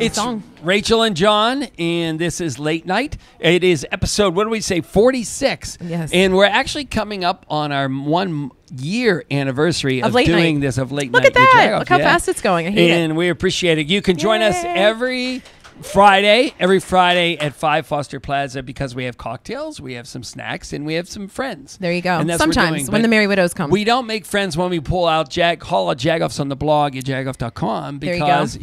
It's song. Rachel and John, and this is Late Night. It is episode, what do we say, 46. Yes. And we're actually coming up on our 1 year anniversary of Late doing Night. this, of Late Look Night. at that. Jagoff. Look how fast it's going. I hate it. And we appreciate it. You can join us Yay. every Friday at 5 Foster Plaza, because we have cocktails, we have some snacks, and we have some friends. There you go. And that's what we're Sometimes doing. when But the Merry Widows come. we don't make friends when we pull out call out Jagoffs on the blog at jagoff.com, There you go. because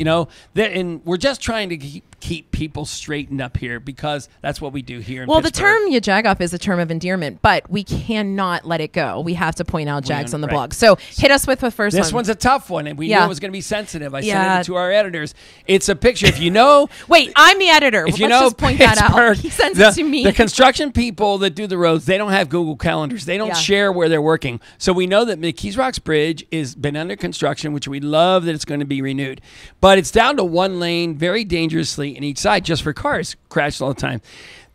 and we're just trying to keep people straightened up here, because that's what we do here in Well, the Pittsburgh. term Jagoff is a term of endearment, but we cannot let it go. We have to point out Jags on the right. blog. So hit us with the first one. This one's a tough one, and we knew Yeah. it was going to be sensitive. I Yeah. sent it to our editors. It's a picture. If you know, Wait, I'm the editor. if you Let's know just point that out. Pittsburgh, He sends the, it to me. The construction people that do the roads, they don't have Google calendars. They don't Yeah. share where they're working. So we know that McKees Rox Bridge has been under construction, which we love that it's going to be renewed. But it's down to one lane, very dangerously in each side, just for cars. Crash all the time.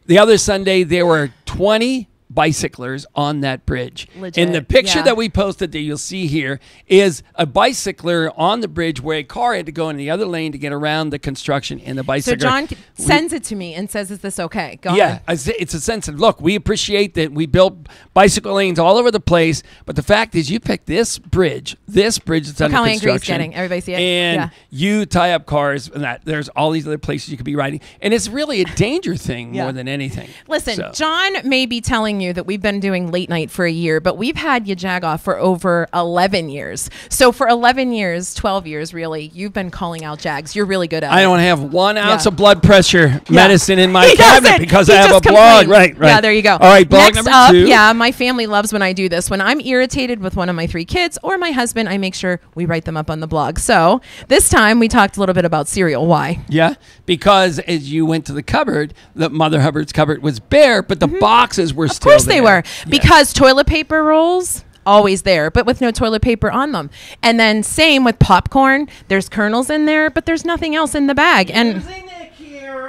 The other Sunday, there were 20 bicyclers on that bridge. Legit, And the picture yeah. that we posted that you'll see here is a bicycler on the bridge where a car had to go in the other lane to get around the construction, and the So bicycler. John sends it to me and says, "Is this okay?" Go Yeah, ahead. it's a sense of, look, we appreciate that we built bicycle lanes all over the place, but the fact is you picked this bridge that's Look under how angry he's construction. getting. Everybody see it? And Yeah. you tie up cars, and that there's all these other places you could be riding. And it's really a danger thing Yeah. more than anything. Listen, So- John may be telling you that we've been doing Late Night for a year, but we've had Jagoff for over 11 years. So for 11 years, 12 years really, you've been calling out Jags. You're really good at it. I don't have 1 ounce Yeah. of blood pressure medicine in my He cabinet doesn't. because He I have a just blog. complained. Right. Yeah, there you go. All right, blog Next number up, 2. yeah, my family loves when I do this. When I'm irritated with one of my 3 kids or my husband, I make sure we write them up on the blog. So this time we talked a little bit about cereal. Why? Yeah, because as you went to the cupboard, the Mother Hubbard's cupboard was bare, but the boxes were still Of course there. they were. Yes. Because toilet paper rolls, always there, but with no toilet paper on them. And then same with popcorn. There's kernels in there, but there's nothing else in the bag. And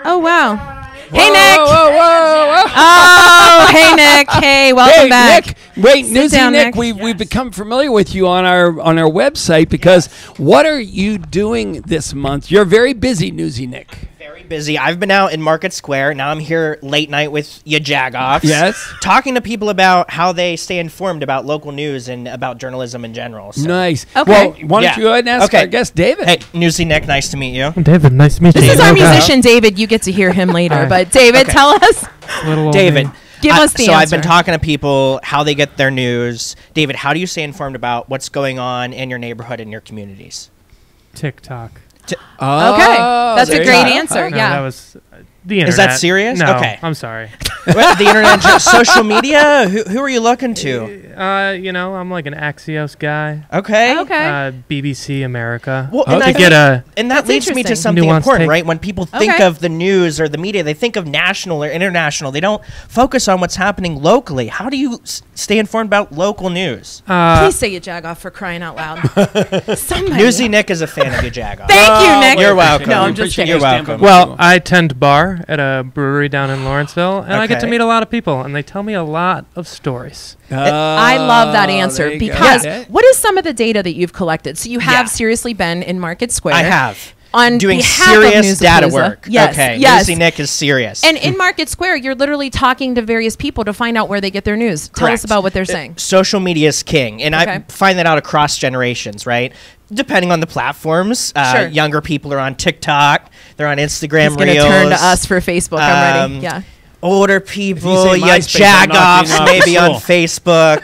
oh, wow. Hey, Nick. Whoa. Oh, hey, Nick. Hey, welcome back. Nick. Wait, Sit Newsie down, Nick, Nick. we've become familiar with you on our website, because what are you doing this month? You're very busy, Newsie Nick. Very busy. I've been out in Market Square. Now I'm here late night with ya Jagoffs. Yes. Talking to people about how they stay informed about local news and about journalism in general. So. Nice. Okay. Well, why don't Yeah. you go ahead and ask Okay. our guest, David? Hey, Newsie Nick, nice to meet you. David, nice to meet you. This is our Okay. musician, David. You get to hear him later. But David, Okay. tell us. Little old David, me. Give us the So I've answer. been talking to people how they get their news. David, how do you stay informed about what's going on in your neighborhood and your communities? TikTok. Okay. That's a there you great go. answer. No, Yeah. that was the internet. Is that serious? No, Okay. I'm sorry. What, the internet, social media? Who are you looking to? I'm like an Axios guy. Okay. Okay. BBC America. Well, to and I get a And that That's leads me to interesting. something Nuanced important, take. right? When people think Okay. of the news or the media, they think of national or international. They don't focus on what's happening locally. How do you stay informed about local news? Please say you Jagoff for crying out loud. Somebody. Newsie Nick is a fan of you, Jagoff. Thank you, Nick. You're welcome. No, I'm We just appreciate kidding. your You're standpoint. welcome. well, I tend bar at a brewery down in Lawrenceville, and I get to Okay. meet a lot of people, and they tell me a lot of stories. I love that answer there you go. because Yeah. what is some of the data that you've collected? So you have Yeah. seriously been in Market Square. I have. On Doing behalf of serious data Newsapalooza. work. Yes, Okay. yes. Newsie Nick is serious. And in Market Square, you're literally talking to various people to find out where they get their news. Tell us Correct. about what they're saying. Social media is king, and Okay. I find that out across generations, right? Depending on the platforms, Sure. younger people are on TikTok, they're on Instagram He's going to Reels. turn to us for Facebook. I'm ready. Yeah. Older people, say yeah, MySpace, I'm not being Jagoffs, off maybe the on stool. Facebook.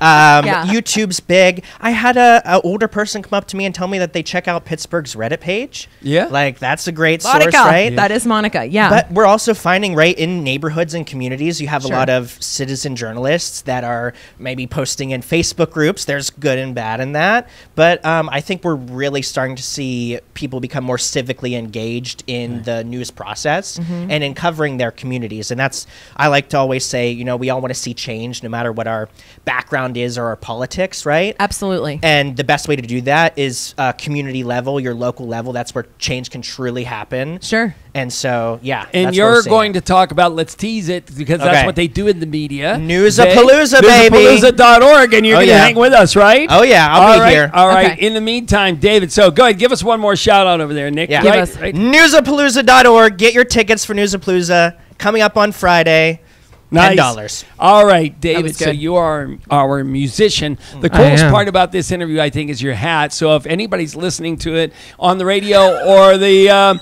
Yeah. YouTube's big. I had a older person come up to me and tell me that they check out Pittsburgh's Reddit page. Yeah. Like, that's a great Monica. source, right? That is Monica. Yeah. But we're also finding, right, in neighborhoods and communities, you have Sure. a lot of citizen journalists that are maybe posting in Facebook groups. There's good and bad in that. But I think we're really starting to see people become more civically engaged in the news process and in covering their communities. And that's, I like to always say, we all want to see change no matter what our background around is our politics, right? Absolutely. And the best way to do that is community level, your local level. That's where change can truly happen. Sure. And so, yeah. And that's you're going to talk about, let's tease it, because that's what they do in the media. Newsapalooza, baby. Newsapalooza.org, and you're going to hang with us, right? Oh, yeah. I'll be here. All right. In the meantime, David, so go ahead. Give us one more shout out over there, Nick. Yeah. Right? Newsapalooza.org. Get your tickets for Newsapalooza coming up on Friday. Nice. $10. All right, David. So you are our musician. The coolest part about this interview, I think, is your hat. So if anybody's listening to it on the radio or the, and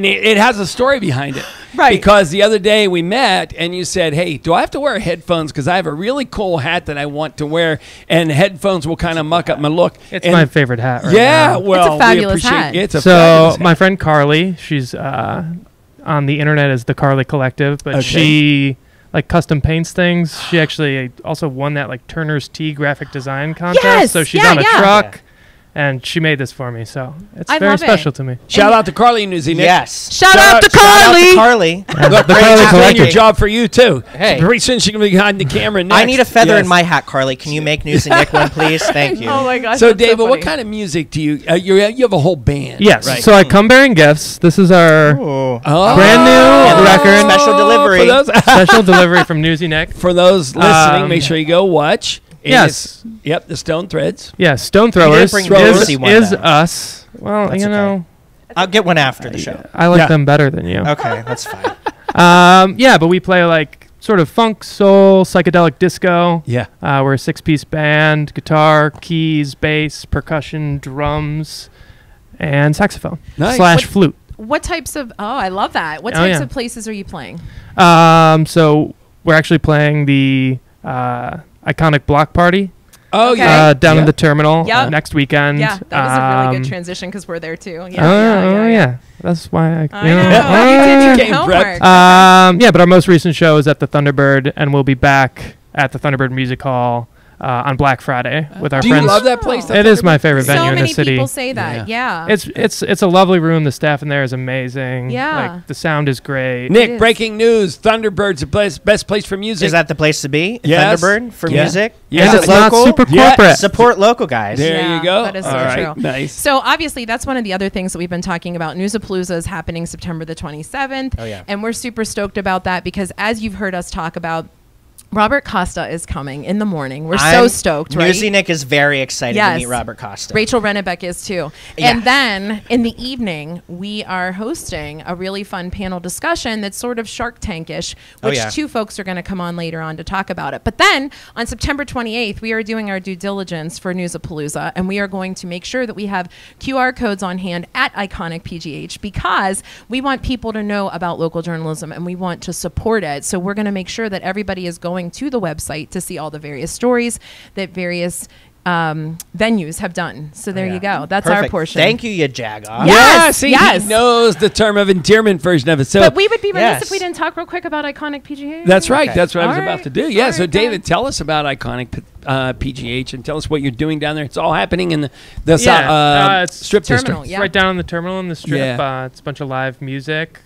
it has a story behind it. Right. Because the other day we met and you said, hey, do I have to wear headphones? Because I have a really cool hat that I want to wear, and headphones will kind of muck up my look. It's my favorite hat right now. Well, it's a fabulous hat. It's a fabulous hat. My friend Carly, she's on the internet as the Carly Collective, but she custom paints things. She actually also won that Turner's Tea graphic design contest. Yes, so she's on a truck. And she made this for me, so it's very special to me. Shout out to Carly, Newsie Nick. Yes. Shout out to Carly. Carly. Look, Carly's doing your job for you, too. Hey. Pretty soon she can be behind the camera next. I need a feather in my hat, Carly. Can you make Newsie Nick one, please? Thank you. Oh, my gosh. So, David, what kind of music do you you have a whole band. Yes. Right? So I come bearing gifts. This is our brand new record. Special delivery. Special delivery from Newsie Nick. For those listening, make sure you go watch. Yes. Yep, the Stone Threads. Yeah, Stone Throwers is though. us. Well, That's know. I'll get one after the show. I like them better than you. Okay, that's fine. But we play sort of funk, soul, psychedelic disco. Yeah. We're a 6-piece band, guitar, keys, bass, percussion, drums, and saxophone / flute. What types of, I love that. What types of places are you playing? So we're actually playing the iconic block party. Oh, down in the terminal next weekend. Yeah, that was a really good transition because we're there too. Yeah. That's why I know. You did your homework. But our most recent show is at the Thunderbird, and we'll be back at the Thunderbird Music Hall on Black Friday with our friends. Do you love that place? It is my favorite venue in the city. So many people say that. Yeah. It's a lovely room. The staff in there is amazing. Yeah. The sound is great. Nick, breaking news: Thunderbird's the best place for music. Is that the place to be? Yes. Thunderbird for music? Yeah. And it's not super corporate. Support local guys. There you go. That is so true. Nice. So obviously that's one of the other things that we've been talking about. Newsapalooza is happening September the 27th. Oh, yeah. And we're super stoked about that because as you've heard us talk about, Robert Costa is coming in the morning. We're so stoked, right? Newsie Nick is very excited to meet Robert Costa. Rachel Rennebeck is too. Yeah. And then in the evening, we are hosting a really fun panel discussion that's sort of Shark Tankish, which two folks are going to come on later on to talk about it. But then on September 28th, we are doing our due diligence for Newsapalooza, and we are going to make sure that we have QR codes on hand at Iconic PGH because we want people to know about local journalism and we want to support it. So we're going to make sure that everybody is going to the website to see all the various stories that various venues have done. So there you go. That's our portion. Thank you, Jagoff. Yes, he knows the term of endearment version of it. So, but we would be remiss if we didn't talk real quick about Iconic PGH. That's right. That's what I was about to do. Yeah. All So right, David, tell us about Iconic PGH and tell us what you're doing down there. It's all happening in the Strip terminal, District. It's right down in the terminal in the Strip. Yeah. It's a bunch of live music,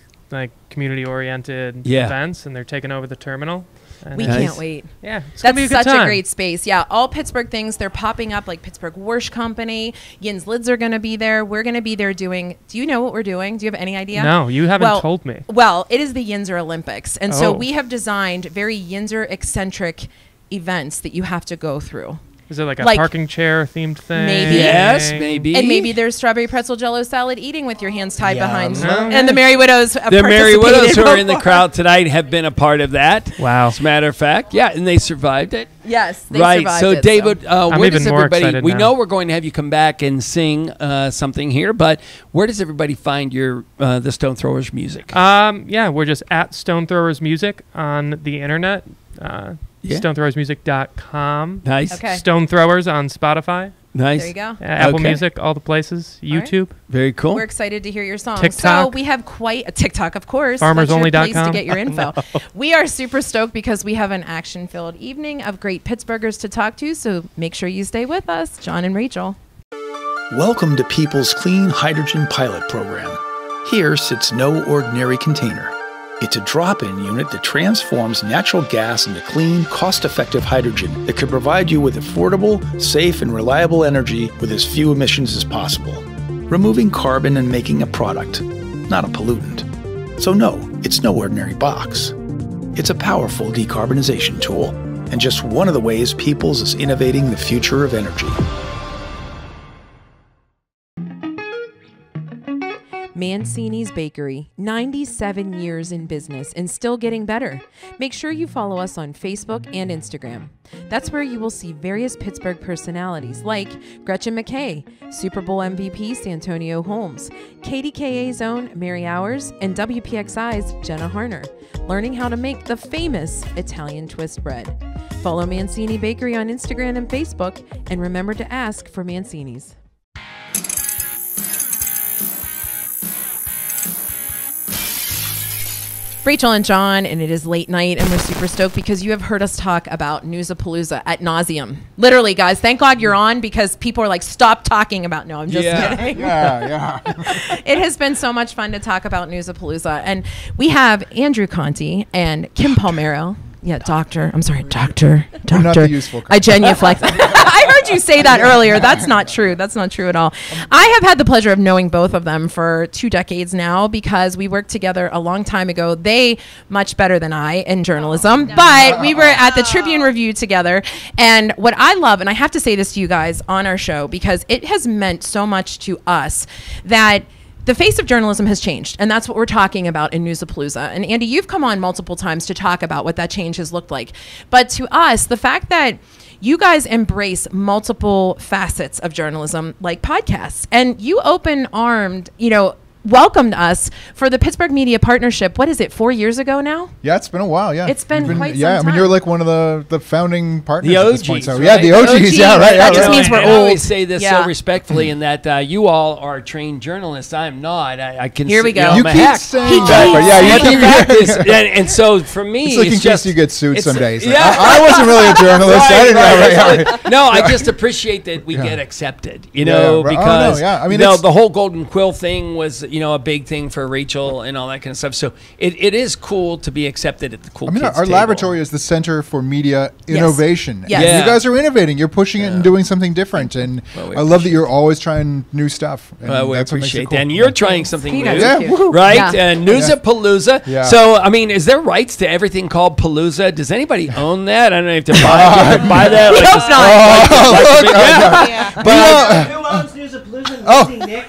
community-oriented events, and they're taking over the terminal. We can't wait. Yeah, that's such a great space. Yeah, all Pittsburgh things, they're popping up, like Pittsburgh Worsh Company. Yin's Lids are going to be there. We're going to be there doing, do you know what we're doing? Do you have any idea? No, you haven't told me. Well, it is the Yinzer Olympics. And so we have designed very Yinzer eccentric events that you have to go through. Is it like a parking chair themed thing? Maybe. Yes, maybe. And maybe there's strawberry pretzel jello salad eating with your hands tied behind. And the Merry Widows The Merry Widows who are in the crowd tonight have been a part of that. Wow. As a matter of fact. Yeah, and they survived it. Yes, they survived so it. David, where does everybody, we now. know we're going to have you come back and sing something here, but where does everybody find your the Stone Throwers music? We're just at Stone Throwers Music on the internet. StoneThrowersMusic.com. Nice. Okay. Stone Throwers on Spotify. Nice. There you go. Apple Music, all the places. YouTube. Very cool. We're excited to hear your song. TikTok. So we have quite a TikTok, of course. FarmersOnly.com. That's your place to get your info. We are super stoked because we have an action-filled evening of great Pittsburghers to talk to. So make sure you stay with us, John and Rachel. Welcome to People's Clean Hydrogen Pilot Program. Here sits no ordinary container. It's a drop-in unit that transforms natural gas into clean, cost-effective hydrogen that could provide you with affordable, safe, and reliable energy with as few emissions as possible, removing carbon and making a product, not a pollutant. So no, it's no ordinary box. It's a powerful decarbonization tool, and just one of the ways Peoples is innovating the future of energy. Mancini's Bakery, 97 years in business and still getting better. Make sure you follow us on Facebook and Instagram. That's where you will see various Pittsburgh personalities like Gretchen McKay, Super Bowl MVP Santonio Holmes, KDKA's own Mary Hours, and WPXI's Jenna Harner, learning how to make the famous Italian twist bread. Follow Mancini Bakery on Instagram and Facebook, and remember to ask for Mancini's. Rachel and John, and it is late night, and we're super stoked because you have heard us talk about Newsapalooza ad nauseum. Literally, guys, thank God you're on, because people are like, stop talking about. No, I'm just kidding. Yeah. It has been so much fun to talk about Newsapalooza, and we have Andrew Conte and Kim Palmiero. Yeah, doctor. I'm sorry, doctor. Not the useful kind. I genuflect. I heard you say that earlier. That's not true. That's not true at all. I have had the pleasure of knowing both of them for 2 decades now, because we worked together a long time ago. They much better than I in journalism, but we were at the Tribune Review together. And what I love, and I have to say this to you guys on our show, because it has meant so much to us, that the face of journalism has changed, and that's what we're talking about in Newsapalooza. And Andy, you've come on multiple times to talk about what that change has looked like. But to us, the fact that you guys embrace multiple facets of journalism, like podcasts, and you open-armed, welcomed us for the Pittsburgh Media Partnership. What is it, 4 years ago now? Yeah, it's been a while. Yeah, it's been quite some time. time. I mean, you're like one of the founding partners the at OGs, this point. So right? yeah, the OGs. Yeah, right. That just means we're I old. always say this Yeah. so respectfully, in that you all are trained journalists. I'm not. I can. Here we go. You I'm a keep hack. saying that, but yeah, But the you fact is, and so for me, it's like in it's case just you get sued it's- some days. Like, yeah. I wasn't really a journalist. I didn't know. Right. No, I just appreciate that we get accepted. Yeah, right. Oh, no, Because yeah. I mean, the whole Golden Quill thing was a big thing for Rachel and all that kind of stuff. So it is cool to be accepted at the cool. I mean, kids our table. laboratory is the Center for Media Innovation. Yes. And Yeah. you guys are innovating. You're pushing it and doing something different. And Well, we I love that you're always trying new stuff. And We that's what makes it appreciate cool. that. And you're trying something You new. guys Yeah, are cute. woohoo. Right? Yeah. Newsapalooza. Yeah. So, I mean, is there rights to everything called Palooza? Does anybody own that? I don't know if you have to buy that. We like hope this- not. Yeah. But who owns Newsapalooza? Newsie Nick.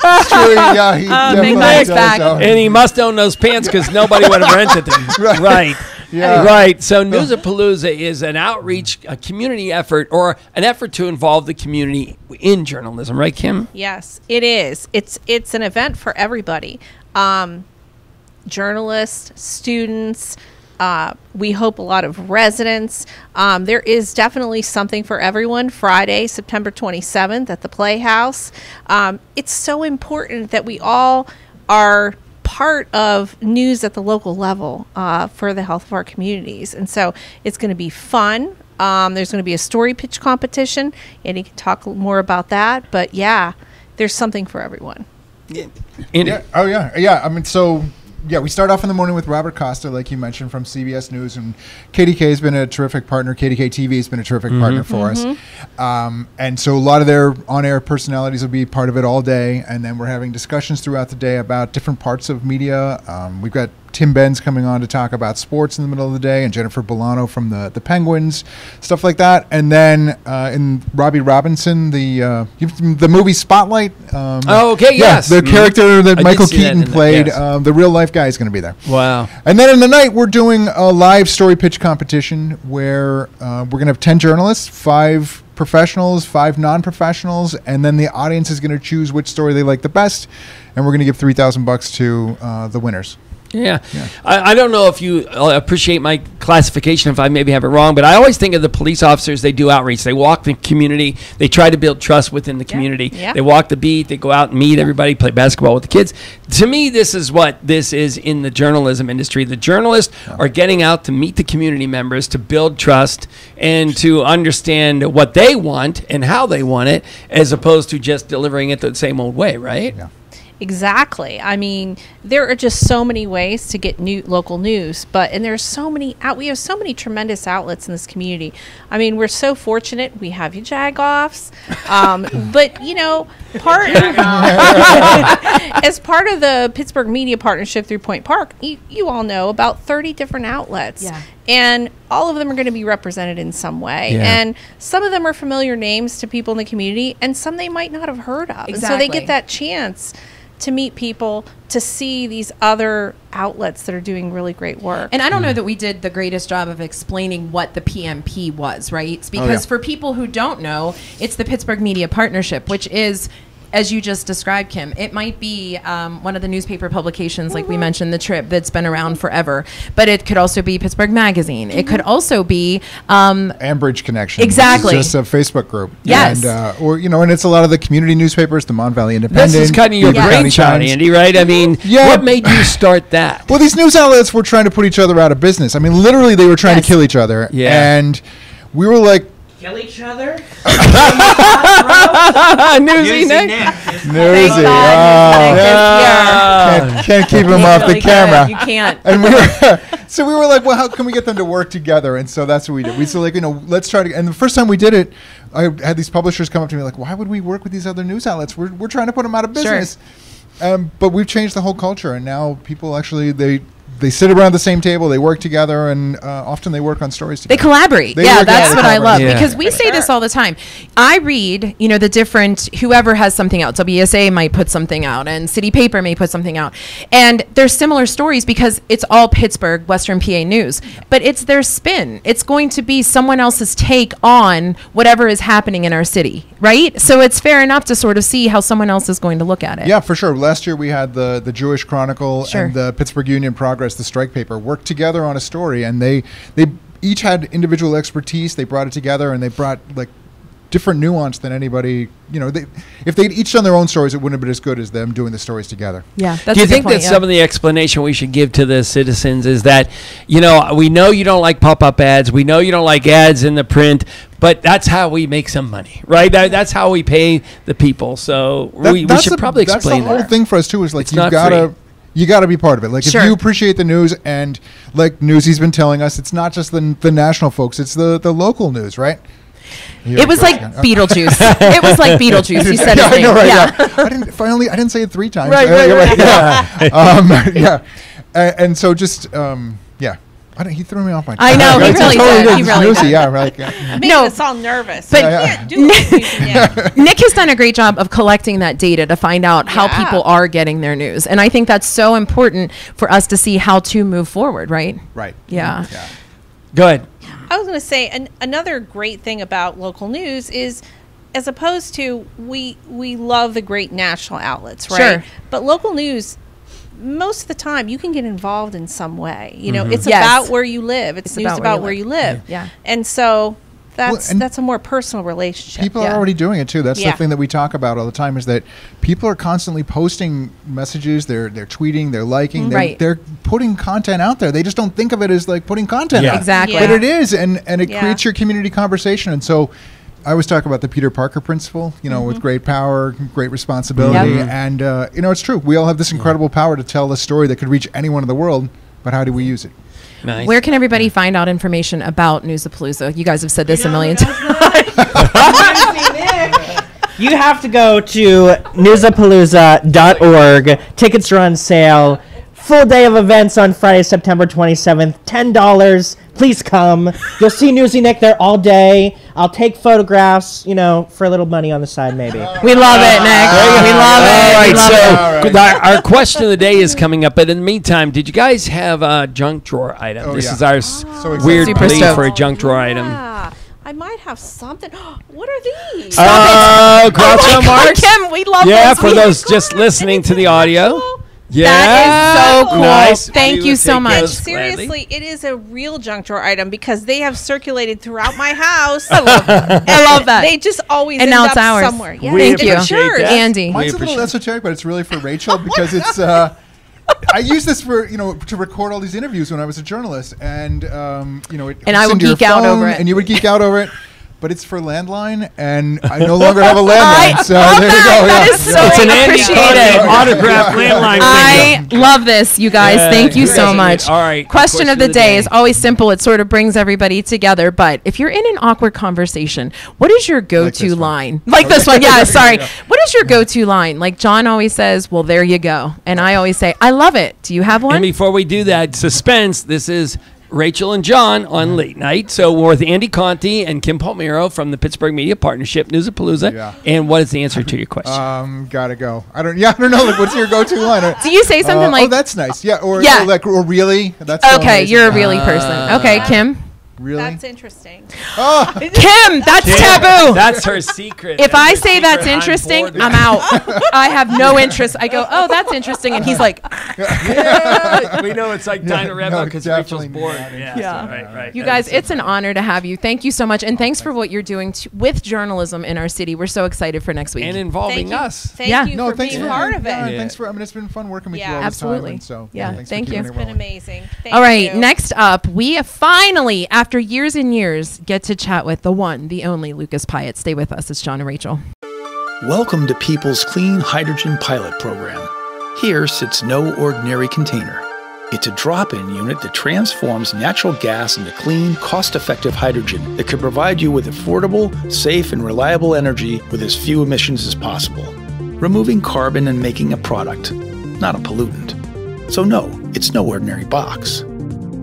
It's true. Yeah, he Big definitely Mac's does back. own it. And he must own those pants because nobody would have rented them. Right. Yeah. Right. So Newsapalooza is an outreach, a community effort, or an effort to involve the community in journalism. Right, Kim? Yes, it is. It's an event for everybody. Journalists, students, we hope a lot of residents. There is definitely something for everyone. Friday, September 27th at the Playhouse. It's so important that we all are part of news at the local level for the health of our communities. And so it's going to be fun. There's going to be a story pitch competition, and you can talk more about that. But yeah, there's something for everyone. Yeah. Oh, yeah. Yeah. I mean, so, yeah, we start off in the morning with Robert Costa, like you mentioned, from CBS News. And KDK has been a terrific partner. KDK TV has been a terrific partner for us. And so a lot of their on-air personalities will be part of it all day. And then we're having discussions throughout the day about different parts of media. We've got Tim Benz coming on to talk about sports in the middle of the day, and Jennifer Bolano from the Penguins, stuff like that. And then in Robbie Robinson, the movie Spotlight. Yes. The character that I Michael did see that Keaton in played, yes. the real life guy is going to be there. Wow. And then in the night, we're doing a live story pitch competition where we're going to have 10 journalists, 5 professionals, 5 non-professionals, and then the audience is going to choose which story they like the best, and we're going to give $3,000 to the winners. Yeah. I don't know if you appreciate my classification, if I maybe have it wrong, but I always think of the police officers, they do outreach. They walk the community. They try to build trust within the community. Yeah. They walk the beat. They go out and meet everybody, play basketball with the kids. To me, this is what this is in the journalism industry. The journalists are getting out to meet the community members, to build trust, and to understand what they want and how they want it, as opposed to just delivering it the same old way, right? Yeah. Exactly. I mean, there are just so many ways to get local news, and there's so many we have so many tremendous outlets in this community. I mean, we're so fortunate. We have you Jagoffs, but you know, as part of the Pittsburgh Media Partnership through Point Park, you all know about 30 different outlets. Yeah. And all of them are going to be represented in some way. Yeah. And some of them are familiar names to people in the community, and some they might not have heard of. Exactly. And so they get that chance to meet people, to see these other outlets that are doing really great work. And I don't know that we did the greatest job of explaining what the PMP was, right? Because for people who don't know, it's the Pittsburgh Media Partnership, which is, as you just described, Kim, it might be one of the newspaper publications, like we mentioned, The Trip, that's been around forever. But it could also be Pittsburgh Magazine. It could also be Ambridge Connection. Exactly. It's just a Facebook group. Yes. And, or, you know, and it's a lot of the community newspapers, the Mon Valley Independent. This is kind of your Beaver County brainchild, Times. Andy, right? I mean, what made you start that? Well, these news outlets were trying to put each other out of business. I mean, literally, they were trying to kill each other. Yeah. And we were like, Kill each other? Newsie Nick. Newsie. Can't keep him off the camera. You can't. And we were like, well, how can we get them to work together? And so that's what we did. We said, like, you know, let's try to. And the first time we did it, I had these publishers come up to me like, why would we work with these other news outlets? We're trying to put them out of business. Sure. But we've changed the whole culture, and now people actually they sit around the same table, they work together, and often they work on stories together. They collaborate. That's what I love. Because we say this all the time. I read, you know, the different, whoever has something out. WSA might put something out, and City Paper may put something out. And there's similar stories because it's all Pittsburgh, Western PA news. But it's their spin. It's going to be someone else's take on whatever is happening in our city, right? So it's fair enough to sort of see how someone else is going to look at it. Yeah, for sure. Last year we had the Jewish Chronicle and the Pittsburgh Union Progress, the strike paper, worked together on a story, and they each had individual expertise. They brought it together, and they brought like different nuance than anybody. You know, if they'd each done their own stories, it wouldn't have been as good as them doing the stories together. Yeah, that's Do you think that some of the explanation we should give to the citizens is that, you know, we know you don't like pop-up ads, we know you don't like ads in the print, but that's how we make some money, right? That's how we pay the people. So we should probably explain that. That's the whole thing for us too. Is like It's you gotta be part of it. Like if you appreciate the news, and like Newsie's been telling us, it's not just the national folks; it's the local news, right? It was like Beetlejuice. It was like Beetlejuice. He said his name. I know, right, Yeah. I didn't say it 3 times. Right. Yeah. And so just he threw me off my. I know, he really did. He really did. Yeah, right. Making us all nervous. But can't do it. Nick has done a great job of collecting that data to find out how people are getting their news. And I think that's so important for us to see how to move forward, right? Right. Yeah. Go ahead. I was going to say another great thing about local news is, as opposed to we love the great national outlets, right? Sure. But local news, most of the time, you can get involved in some way. You know, it's about where you live. It's news about where you live. Yeah. And so that's a more personal relationship. People are already doing it too. That's the thing that we talk about all the time, is that people are constantly posting messages. They're tweeting. They're liking. They're putting content out there. They just don't think of it as like putting content out. Exactly. But it is, and it creates your community conversation. And so I always talk about the Peter Parker principle, you know, with great power, great responsibility. Yep. And, you know, it's true. We all have this incredible power to tell a story that could reach anyone in the world, but how do we use it? Nice. Where can everybody find out information about Newsapalooza? You guys have said this a million times. You have to go to newsapalooza.org. Tickets are on sale. Full day of events on Friday, September 27th. $10. Please come. You'll see Newsie Nick there all day. I'll take photographs, you know, for a little money on the side, maybe. We love it, Nick. We love it. All right, our question of the day is coming up. But in the meantime, did you guys have a junk drawer item? This is our weird plea for a junk drawer item. I might have something. What are these? Groucho Marx. Kim, we love Yeah, those. for those just listening to the audio. Yeah, that is so cool. Nice. Thank you so much. Seriously, it is a real junk drawer item because they have circulated throughout my house. I love that. They just always And end now up it's ours. somewhere. Yeah, Thank you. appreciate that. Andy. Mine's a little esoteric, but it's really for Rachel because it's. I use this for to record all these interviews when I was a journalist, and it. And I would geek out over it. and you would geek out over it. but it's for landline, and I no longer have a landline. So there you go. That is so It's an Andy appreciated. Conte autographed landline. I love this, you guys. Yeah, Thank you so congratulations. much. All right, Question of the day is always simple. It sort of brings everybody together. But if you're in an awkward conversation, what is your go-to line? Like this one. Yeah, sorry. What is your go-to line? Like John always says, well, there you go. And I always say, I love it. Do you have one? And before we do that, suspense, this is Rachel and John on Late Night. So we're with Andy Conte and Kim Palmiero from the Pittsburgh Media Partnership, Newsapalooza. Yeah. And what is the answer to your question? Gotta go. I don't know. Like, what's your go-to line? Do you say something like, oh, that's nice. Yeah. Or really? That's okay, you're a really person. Okay, Kim? Really? That's interesting. Oh. Kim, that's taboo. That's her secret. If I say that's interesting, I'm out. I have no interest. I go, oh, that's interesting. And he's like, yeah. We know it's like Dinah Rebel because definitely Rachel's bored. Yeah. Right. You guys, it's an honor to have you. Thank you so much. And thanks for what you're doing with journalism in our city. We're so excited for next week. And involving us. Thank you for being part of it. Thanks for, it's been fun working with you all this time. Absolutely. So, thank you. It's been amazing. All right, next up, we finally, after years and years, get to chat with the one, the only Lucas Pyatt. Stay with us. It's John and Rachel. Welcome to People's Clean Hydrogen Pilot Program. Here sits no ordinary container. It's a drop-in unit that transforms natural gas into clean, cost-effective hydrogen that can provide you with affordable, safe, and reliable energy with as few emissions as possible, removing carbon and making a product, not a pollutant. So no, it's no ordinary box.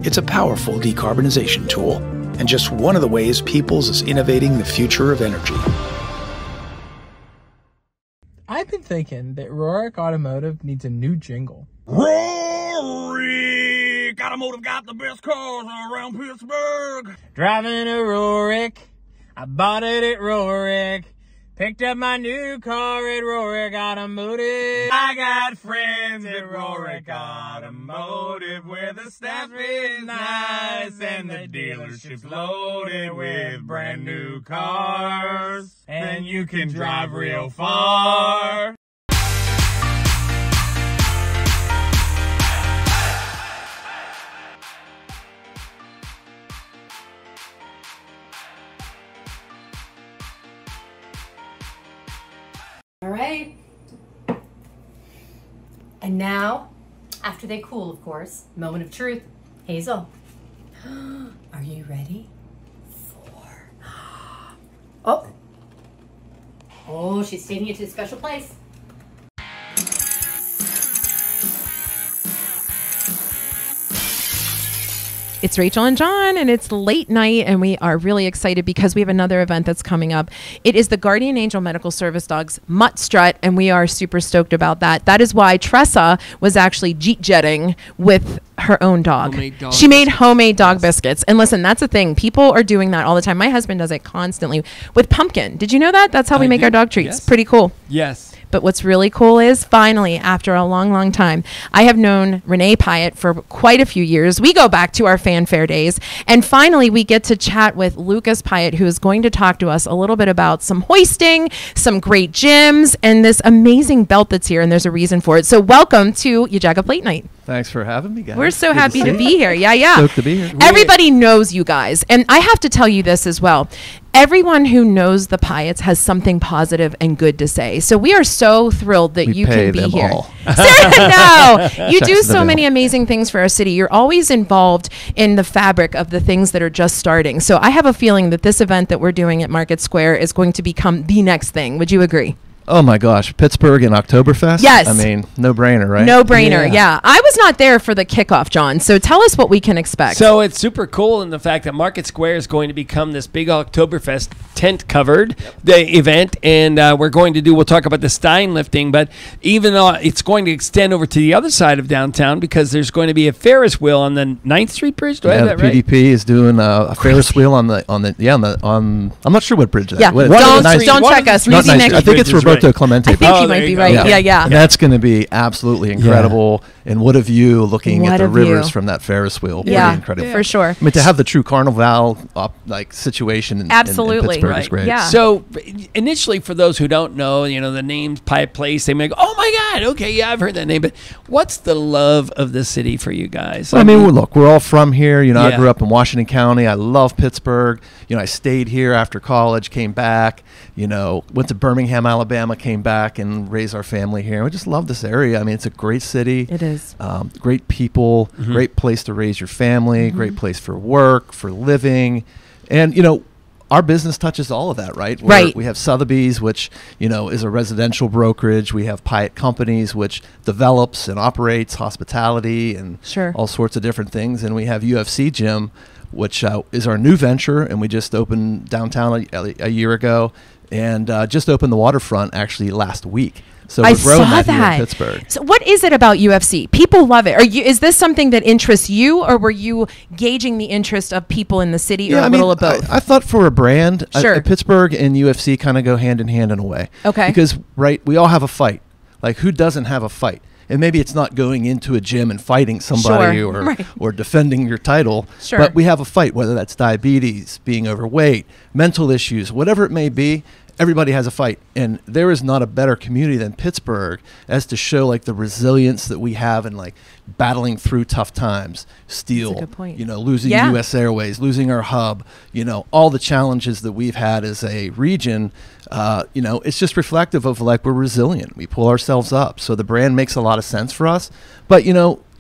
It's a powerful decarbonization tool, and just one of the ways Peoples is innovating the future of energy. I've been thinking that Rohrich Automotive needs a new jingle. Rohrich Automotive got the best cars around Pittsburgh. Driving a Rohrich, I bought it at Rohrich. Picked up my new car at Rohrich Automotive. I got friends at Rohrich Automotive where the staff is nice and the dealership's loaded with brand new cars. And you can drive real far. All right. And now, after they cool, of course, moment of truth. Hazel, are you ready? Oh, she's taking it to a special place. It's Rachel and John, and it's late night, and we are really excited because we have another event that's coming up. It is the Guardian Angel Medical Service Dogs Mutt Strut, and we are super stoked about that. That is why Tressa was actually Jeet Jetting with her own dog. She made homemade dog biscuits. And listen, that's the thing. People are doing that all the time. My husband does it constantly with pumpkin. Did you know that? That's how we make our dog treats. Yes. Pretty cool. Yes. But what's really cool is finally, after a long, long time, I have known Renee Pyatt for quite a few years. We go back to our fanfare days. And finally, we get to chat with Lucas Pyatt, who is going to talk to us a little bit about some hoisting, some great gyms, and this amazing belt that's here. And there's a reason for it. So welcome to Jagoff Late Night. Thanks for having me, guys. We're so happy to be here. Yeah. Stoked to be here. Everybody knows you guys. And I have to tell you this as well. Everyone who knows the Pyatts has something positive and good to say. So we are so thrilled that you can be here. No, you do so many amazing things for our city. You're always involved in the fabric of the things that are just starting. So I have a feeling that this event that we're doing at Market Square is going to become the next thing. Would you agree? Oh my gosh, Pittsburgh and Oktoberfest? Yes. I mean, no brainer, right? No brainer, yeah. I was not there for the kickoff, John. So tell us what we can expect. So it's super cool in the fact that Market Square is going to become this big Oktoberfest tent-covered event, and we'll talk about the Stein lifting, but even though it's going to extend over to the other side of downtown because there's going to be a Ferris wheel on the 9th Street Bridge. Do I have that right? PDP is doing a Ferris wheel on I'm not sure what bridge that is. Yeah, don't check us. Newsie Nick. I think it's Roberto Clemente. I think he might be right. Yeah. And that's going to be absolutely incredible. And what a view looking What at the a view. rivers from that Ferris wheel. Yeah, Pretty incredible. for sure. I mean, to have the true Carnival situation in Absolutely. Pittsburgh is great. Yeah. So initially, for those who don't know, the name Pie Place, they may go, "Oh my God, okay, yeah, I've heard that name." But what's the love of the city for you guys? I mean, look, we're all from here. I Yeah. grew up in Washington County. I love Pittsburgh. I stayed here after college, came back. Went to Birmingham, Alabama, came back and raised our family here. We just love this area. I mean, it's a great city. It is. Great people, great place to raise your family, great place for work, for living. And, our business touches all of that, right? Right. We have Sotheby's, which, is a residential brokerage. We have Pyatt Companies, which develops and operates hospitality and all sorts of different things. And we have UFC Gym, which is our new venture. And we just opened downtown a year ago and just opened the waterfront actually last week. So we're growing that here in Pittsburgh. So what is it about UFC? People love it. Is this something that interests you, or were you gauging the interest of people in the city, or a little of both? I thought for a brand, Sure. Pittsburgh and UFC kind of go hand in hand in a way. Okay. Because, we all have a fight. Like, who doesn't have a fight? And maybe it's not going into a gym and fighting somebody or defending your title. Sure. But we have a fight, whether that's diabetes, being overweight, mental issues, whatever it may be. Everybody has a fight, and there is not a better community than Pittsburgh as to show the resilience that we have in battling through tough times. Steel, That's a good point. Losing U.S. Airways, losing our hub, all the challenges that we've had as a region. It's just reflective of we're resilient. We pull ourselves up, so the brand makes a lot of sense for us. But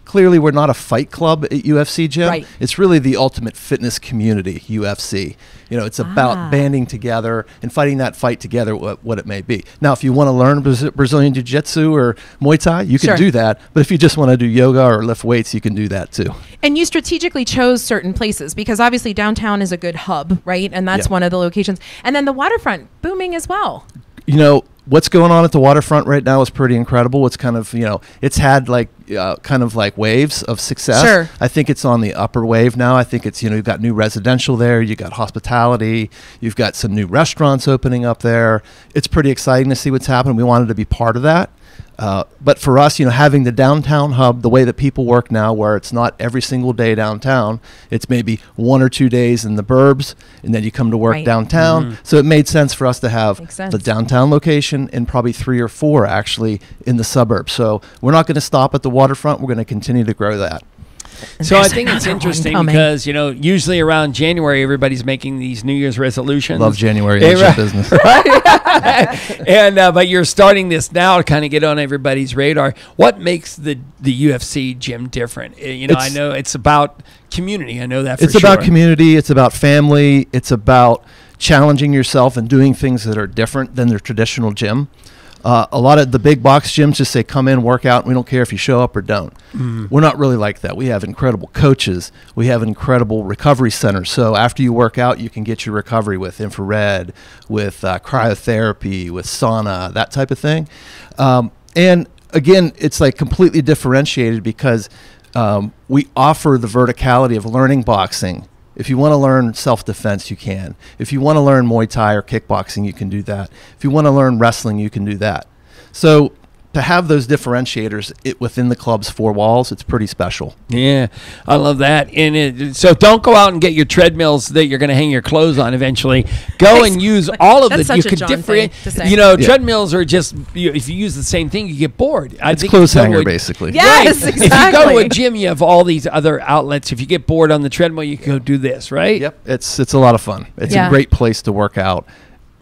clearly we're not a fight club at UFC Gym. Right. It's really the ultimate fitness community, UFC. It's about banding together and fighting that fight together, what it may be. Now, if you want to learn Brazilian Jiu-Jitsu or Muay Thai, you can do that. But if you just want to do yoga or lift weights, you can do that too. And you strategically chose certain places because obviously downtown is a good hub, right? And that's one of the locations. And then the waterfront booming as well. What's going on at the waterfront right now is pretty incredible. It's kind of, it's had waves of success. Sure. I think it's on the upper wave now. I think it's, you've got new residential there. You got hospitality. You've got some new restaurants opening up there. It's pretty exciting to see what's happening. We wanted to be part of that. But for us, having the downtown hub, the way that people work now, where it's not every single day downtown, it's maybe 1 or 2 days in the burbs, and then you come to work downtown. So it made sense for us to have the downtown location and probably 3 or 4 actually in the suburbs. So we're not going to stop at the waterfront. We're going to continue to grow that. So I think it's interesting because, usually around January, everybody's making these New Year's resolutions. Love January business. And but you're starting this now to kind of get on everybody's radar. What makes the UFC gym different? I know it's about community. I know that for sure. It's about community. It's about family. It's about challenging yourself and doing things that are different than the traditional gym. A lot of the big box gyms just say, come in, work out. We don't care if you show up or don't. We're not really like that. We have incredible coaches. We have an incredible recovery center. So after you work out, you can get your recovery with infrared, with cryotherapy, with sauna, that type of thing. And again, it's completely differentiated because we offer the verticality of learning boxing. If you want to learn self-defense, you can. If you want to learn Muay Thai or kickboxing, you can do that. If you want to learn wrestling, you can do that. So to have those differentiators within the club's 4 walls, it's pretty special. Yeah, I love that. And so don't go out and get your treadmills that you're going to hang your clothes on eventually. Go and use all of That's the. You such a could John different. thing to say. Treadmills are just if you use the same thing, you get bored. It's clothes hanger basically. Yes, right. exactly. If you go to a gym, you have all these other outlets. If you get bored on the treadmill, you can go do this. Right. Yep. It's a lot of fun. It's a great place to work out.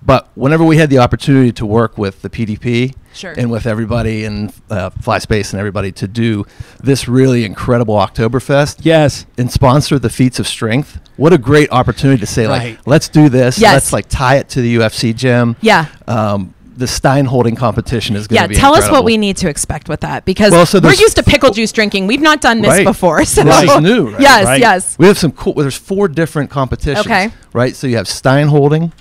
But whenever we had the opportunity to work with the PDP and with everybody in Fly Space and everybody to do this really incredible Oktoberfest and sponsor the Feats of Strength, what a great opportunity to say, let's do this. Yes. Let's tie it to the UFC gym. Yeah. The Stein holding competition is going to be tell incredible. us what we need to expect with that because we're there's used to pickle juice drinking. We've not done this before. So. This is new, right? Yes, yes. We have some cool, there's 4 different competitions. Okay. Right? So you have Stein holding.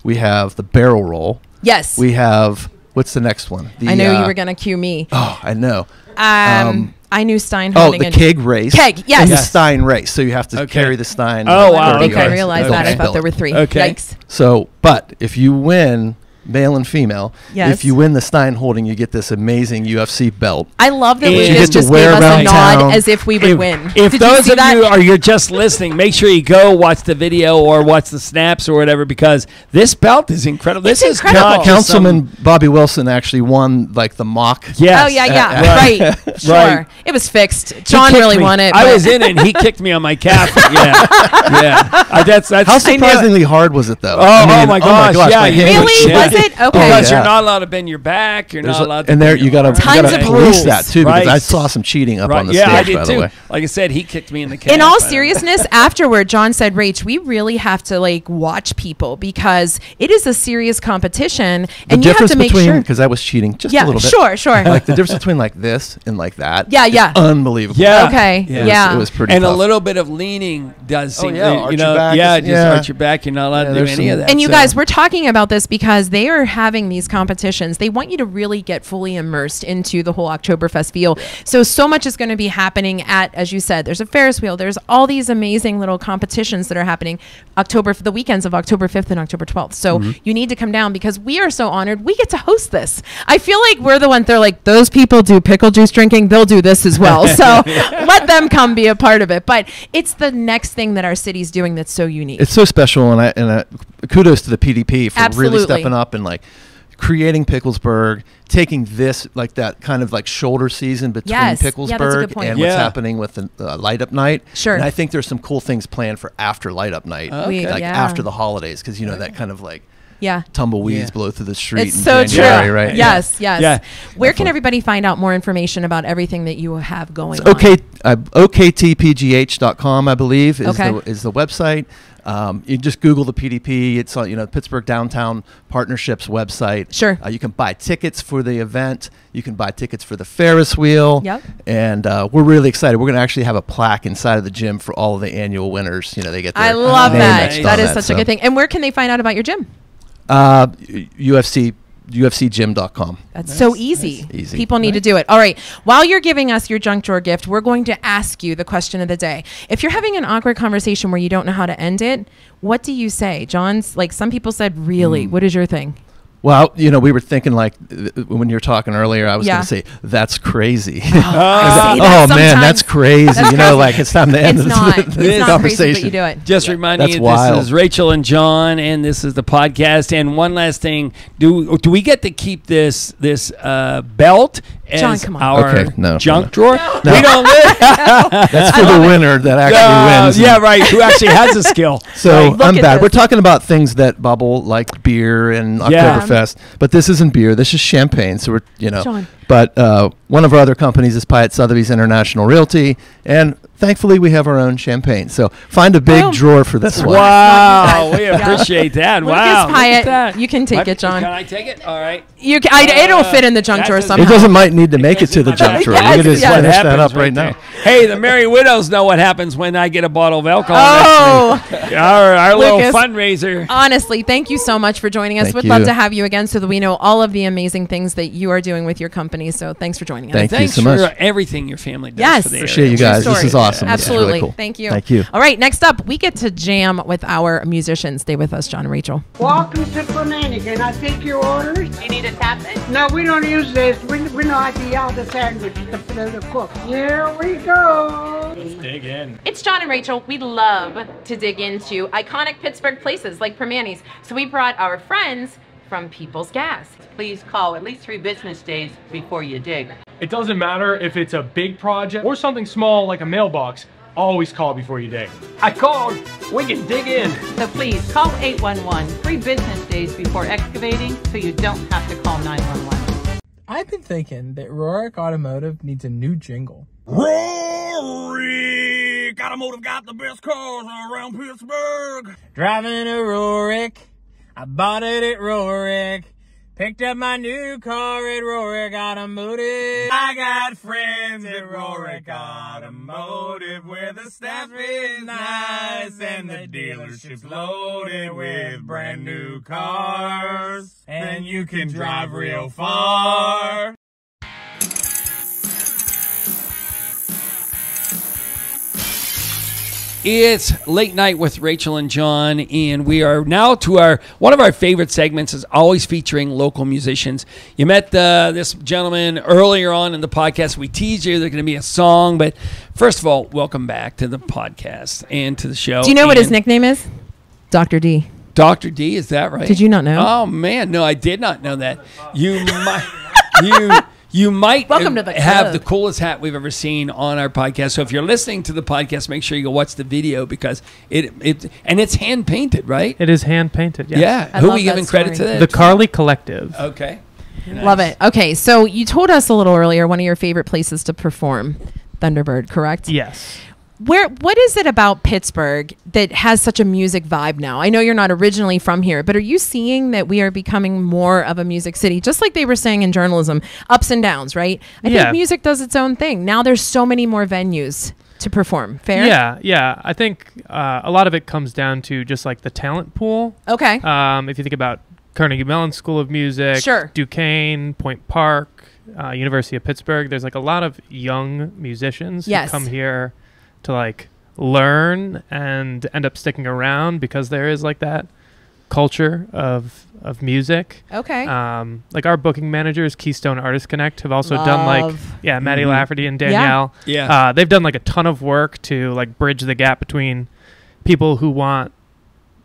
We have the barrel roll. Yes. We have, what's the next one? I knew you were going to cue me. Oh, I know. I knew Stein holding. The keg race. Keg, yes. And the Stein race. So you have to carry the Stein. Oh, wow. I think I realized that. I thought there were 3. Okay. Yikes. So, but if you win male and female. Yes. If you win the Stein holding, you get this amazing UFC belt. I love that You Lucas get to just wear gave us a around nod town. as if we would win. If Did those you see of that? you are you're just listening, make sure you go watch the video or watch the snaps or whatever, because this belt is incredible. It's this is incredible. not just Councilman Bobby Wilson actually won like the mock. Yes. Oh yeah, Right. right. Sure. Right. It was fixed. He John kicked really me. won it. I but- was in it, and he kicked me on my calf. Yeah. That's How surprisingly hard was it though? Oh my gosh! Yeah, my hand Really? shaking. Was it? Okay. Because yeah. you're not allowed to bend your back. You're There's not a- allowed to. and there bend you your gotta, arm. you Tons gotta of police rules. that too, because Right. I saw some cheating up on the Yeah, I stage, did by too. the way. Like I said, he kicked me in the calf. In all seriousness, afterward, John said, Rach, we really have to like watch people because it is a serious competition, The and you have difference to make between, sure. because I was cheating just Yeah, a little bit. sure. Like the difference between like this and like that. Yeah, is yeah. unbelievable. Yeah. Okay. It was- Yeah. It was pretty And tough. a little bit of leaning does seem, yeah, you arch know, your back yeah, is- just yeah. arch your back. You're not allowed Yeah, to do there's any some- of that. And you so- guys, we're talking about this because they are having these competitions. They want you to really get fully immersed into the whole Oktoberfest feel. So much is going to be happening at, as you said, there's a Ferris wheel. There's all these amazing little competitions that are happening the weekends of October 5th and October 12th. So you need to come down because we are so honored. We get to host this. I feel like we're the ones, they're like, those people do pickle juice drinking. They'll do this as well. So let them come be a part of it. But it's the next thing that our city's doing that's so unique. It's so special, and I kudos to the PDP for Absolutely. really stepping up and like creating Picklesburg, taking this like that kind of like shoulder season between Yes. Yeah, that's a Picklesburg good point. and what's Yeah. happening with the light up night. Sure. And I think there's some cool things planned for after light up night, Okay. like Yeah. after the holidays, because you know that kind of like Yeah. tumbleweeds Yeah. blow through the street. It's in so January, true. right? Yes, yes. Yeah. Where can everybody find out more information about everything that you have going It's on? OKTPGH.com, I believe, Okay. is the website. You just Google the PDP. It's on, Pittsburgh Downtown Partnerships website. Sure. You can buy tickets for the event. You can buy tickets for the Ferris wheel. Yep. And we're really excited. We're going to actually have a plaque inside of the gym for all of the annual winners. They get their I love name that. etched That on is such a good thing. And where can they find out about your gym? UFCgym.com. That's so easy. Nice. Easy. People need to do it. All right. While you're giving us your junk drawer gift, we're going to ask you the question of the day. If you're having an awkward conversation where you don't know how to end it, what do you say? John's like some people said, really? What is your thing? Well, we were thinking like when you were talking earlier, I was Yeah. going to say, that's crazy. I say that Oh man, sometimes. that's crazy. That's crazy. Like it's time to end It's this, not. this It's not crazy, conversation. but you do it. Just reminding That's you, wild. this is Rachel and John, and this is the podcast. And one last thing: do we get to keep this belt as John, come on. our Okay, no, junk no. drawer? We don't live. That's for the winner that actually wins. Yeah, right. Who actually has a skill? So Look I'm at bad. this. We're talking about things that bubble, like beer and Yeah. Oktoberfest, but this isn't beer. This is champagne. So we're, John. But one of our other companies is Pyatt Sotheby's International Realty, and thankfully we have our own champagne. So find a big Boom. drawer for this one. Wow, we Yeah. appreciate that. Lucas Wow, look at Pyatt, that. you can take it, John. Can I take it? All right. It'll fit in the junk that drawer doesn't- somehow. It doesn't might need to make it to the junk drawer. Yes, You can just yes. finish What that up happens right there. now. Hey, the Merry Widows know what happens when I get a bottle of alcohol. Oh. next week. our little Lucas. fundraiser. Honestly, thank you so much for joining us. Thank We'd love you. to have you again so that we know all of the amazing things that you are doing with your company. So thanks for joining us. Thank you Thanks so for much. everything your family does. Yes. for the Appreciate area. you True guys. This story. is awesome. This is really Absolutely. cool. Thank you. Thank you. All right, next up, we get to jam with our musicians. Stay with us, John and Rachel. Welcome to Fernandez. Can I take your orders? You need a tap it? No, we don't use this. We know how to yell the sandwich, the cook. Here we go. Dig in. It's John and Rachel. We love to dig into iconic Pittsburgh places like Permanis. So we brought our friends from People's Gas. Please call at least 3 business days before you dig. It doesn't matter if it's a big project or something small like a mailbox. Always call before you dig. I called. We can dig in. So please call 811 3 business days before excavating so you don't have to call 911. I've been thinking that Rohrich Automotive needs a new jingle. Rohrich Automotive got the best cars around Pittsburgh. Driving a Rohrich. I bought it at Rohrich. Picked up my new car at Rohrich Automotive. I got friends at Rohrich Automotive where the staff is nice and the dealership's loaded with brand new cars. And you can drive real far. It's Late Night with Rachel and John, and we are now to one of our favorite segments is always featuring local musicians. You met this gentleman earlier on in the podcast. We teased you there's going to be a song, but first of all, welcome back to the podcast and to the show. Do you know what his nickname is? Dr. D. Dr. D, is that right? Did you not know? Oh, man, no, I did not know that. You might Welcome to the have club. the coolest hat we've ever seen on our podcast. So if you're listening to the podcast, make sure you go watch the video because it's hand painted, right? It is hand painted. Yes. Yeah. Who are we giving credit to that? The Carly Collective. Okay. Nice. Love it. Okay, so you told us a little earlier one of your favorite places to perform, Thunderbird, correct? Yes. What is it about Pittsburgh that has such a music vibe now? I know you're not originally from here, but are you seeing that we are becoming more of a music city? Just like they were saying in journalism, ups and downs, right? I think music does its own thing. Now there's so many more venues to perform. Fair? Yeah. I think a lot of it comes down to just like the talent pool. Okay. If you think about Carnegie Mellon School of Music, sure. Duquesne, Point Park, University of Pittsburgh, there's like a lot of young musicians who come here to like learn and end up sticking around because there is like that culture of music. Okay. Like our booking managers, Keystone Artist Connect, have also done like Maddie Lafferty and Danielle. Yeah. They've done like a ton of work to like bridge the gap between people who want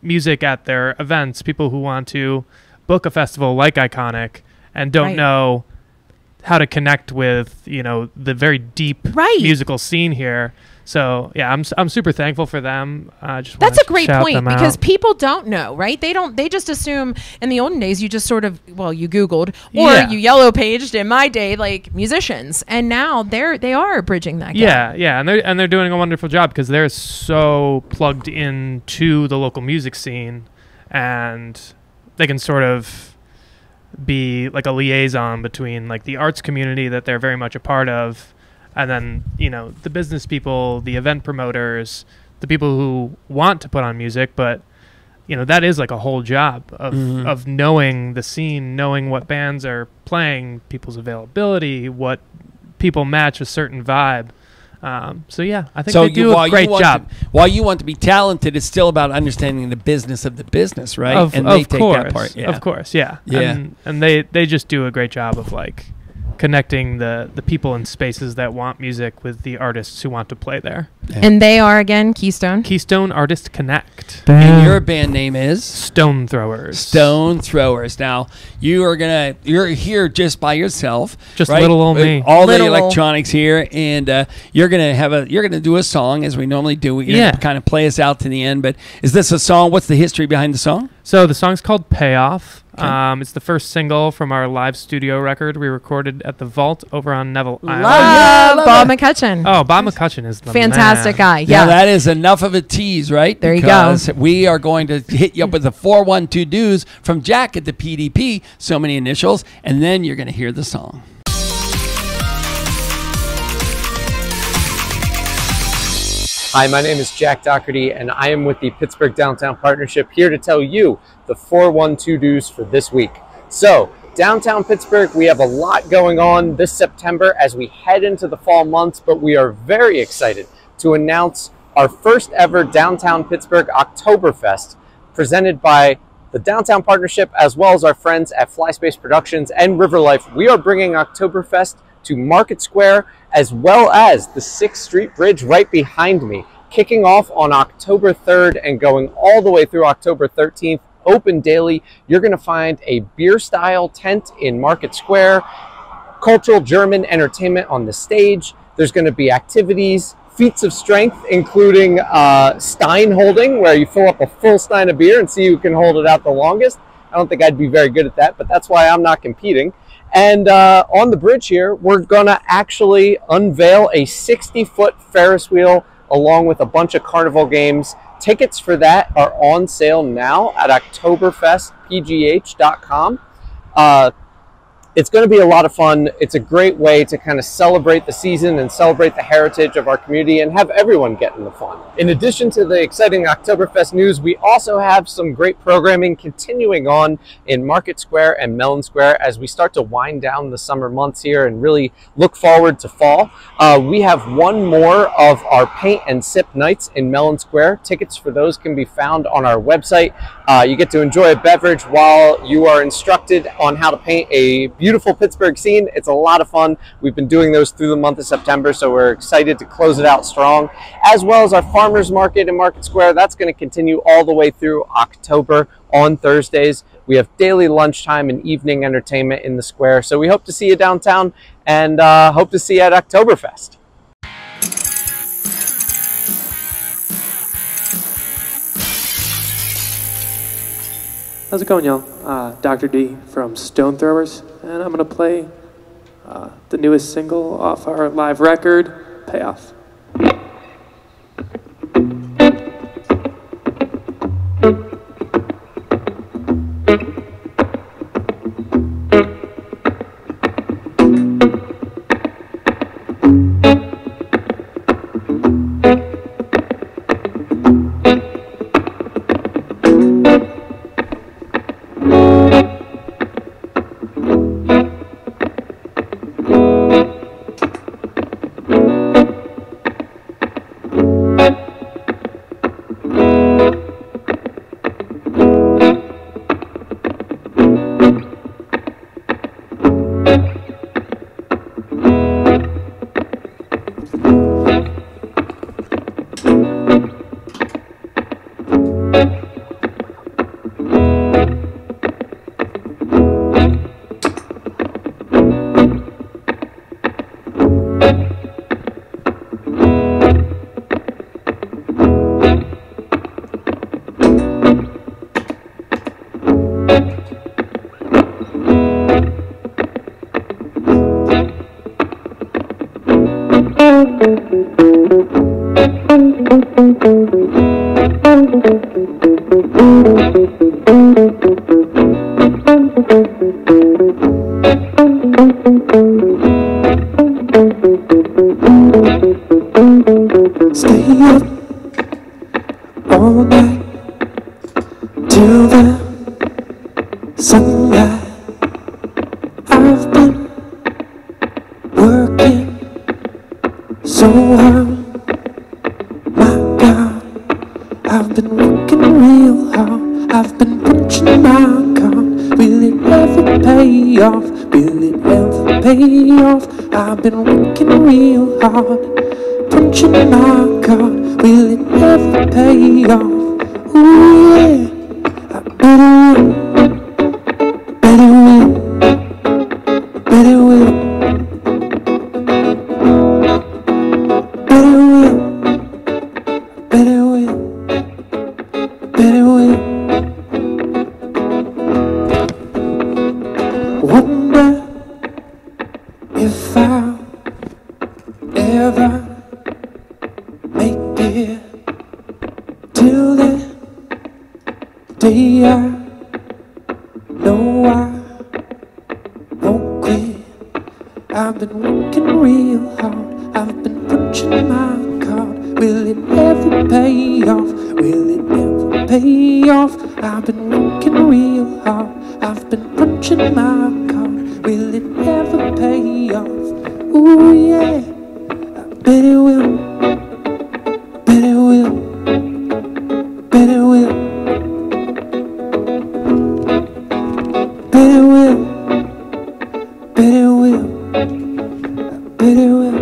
music at their events, people who want to book a festival like Iconic and don't know how to connect with, the very deep musical scene here. So yeah, I'm super thankful for them. Just that's a great point because out. People don't know, right? They just assume in the olden days you just sort of you Googled or you yellow paged in my day like musicians, and now they are bridging that gap. Yeah, and they're doing a wonderful job because they're so plugged into the local music scene, and they can sort of be like a liaison between like the arts community that they're very much a part of. And then, the business people, the event promoters, the people who want to put on music, but, that is like a whole job of knowing the scene, knowing what bands are playing, people's availability, what people match a certain vibe. So, yeah, I think they do a great job. While you want to be talented, it's still about understanding the business of the business, right? Of course. Of course, yeah. And they just do a great job of like connecting the people in spaces that want music with the artists who want to play there. Yeah. And they are, again, Keystone Artist Connect. And your band name is? Stone Throwers. Stone Throwers. Now, you're here just by yourself. Just right? little old me. All the electronics here, and you're gonna do a song as we normally do. You're gonna kind of play us out to the end, but is this a song? What's the history behind the song? So the song's called Payoff. Okay. It's the first single from our live studio record we recorded at the Vault over on Neville Island. Love Bob McCutcheon. Oh, Bob McCutcheon is the fantastic guy. Yeah, that is enough of a tease, right? There you go. We are going to hit you up with the 412 dues from Jack at the PDP, so many initials, and then you're going to hear the song. Hi, my name is Jack Doherty, and I am with the Pittsburgh Downtown Partnership here to tell you the 412 dues for this week. So, downtown Pittsburgh, we have a lot going on this September as we head into the fall months, but we are very excited to announce our first ever Downtown Pittsburgh Oktoberfest presented by the Downtown Partnership as well as our friends at Flyspace Productions and River Life. We are bringing Oktoberfest to Market Square as well as the 6th Street Bridge right behind me, kicking off on October 3rd and going all the way through October 13th, open daily. You're going to find a beer-style tent in Market Square, cultural German entertainment on the stage. There's going to be activities, feats of strength, including stein holding, where you fill up a full stein of beer and see who can hold it out the longest. I don't think I'd be very good at that, but that's why I'm not competing. And on the bridge here, we're going to actually unveil a 60-foot Ferris wheel along with a bunch of carnival games. Tickets for that are on sale now at oktoberfestpgh.com. It's going to be a lot of fun. It's a great way to kind of celebrate the season and celebrate the heritage of our community and have everyone get in the fun. In addition to the exciting Oktoberfest news, we also have some great programming continuing on in Market Square and Mellon Square as we start to wind down the summer months here and really look forward to fall. We have one more of our paint and sip nights in Mellon Square. Tickets for those can be found on our website. You get to enjoy a beverage while you are instructed on how to paint a beautiful Pittsburgh scene. It's a lot of fun. We've been doing those through the month of September, so we're excited to close it out strong. As well as our farmers market in Market Square. That's going to continue all the way through October on Thursdays. We have daily lunchtime and evening entertainment in the square. So we hope to see you downtown and hope to see you at Oktoberfest. How's it going, y'all? Dr. D from Stone Throwers, and I'm going to play the newest single off our live record, Payoff. I've been working real hard, punching my card. Will it ever pay off? Ooh yeah, I bet it will, bet it will, bet it will, bet it will, bet it will. Wonder if I'll ever make it till the day I know I won't quit. I've been working real hard, I've been punching my card. Will it ever pay off? Will it ever pay off? I've been working real hard, I've been punching my card. Will it ever pay off? Ooh yeah, I bet it will, bet it will, bet it will, bet it will, bet it will, I bet it will.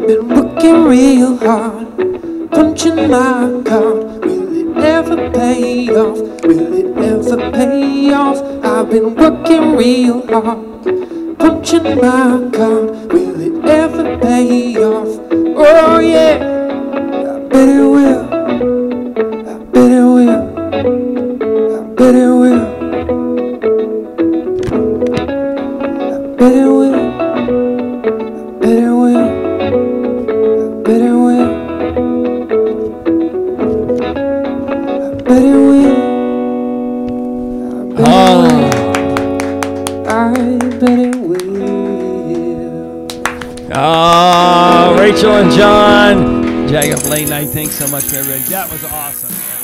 I've been working real hard, punching my card. Will it ever pay off? Will it ever pay off? I've been working real hard, punching my card. Will it ever pay off? Oh yeah, I bet it will. I bet it will. I bet it will. I bet it will. I bet it will. I bet it will. I bet it will. I bet it will. Oh, Rachel and John, Jagoff Late Night. Thanks so much for everybody. That was awesome.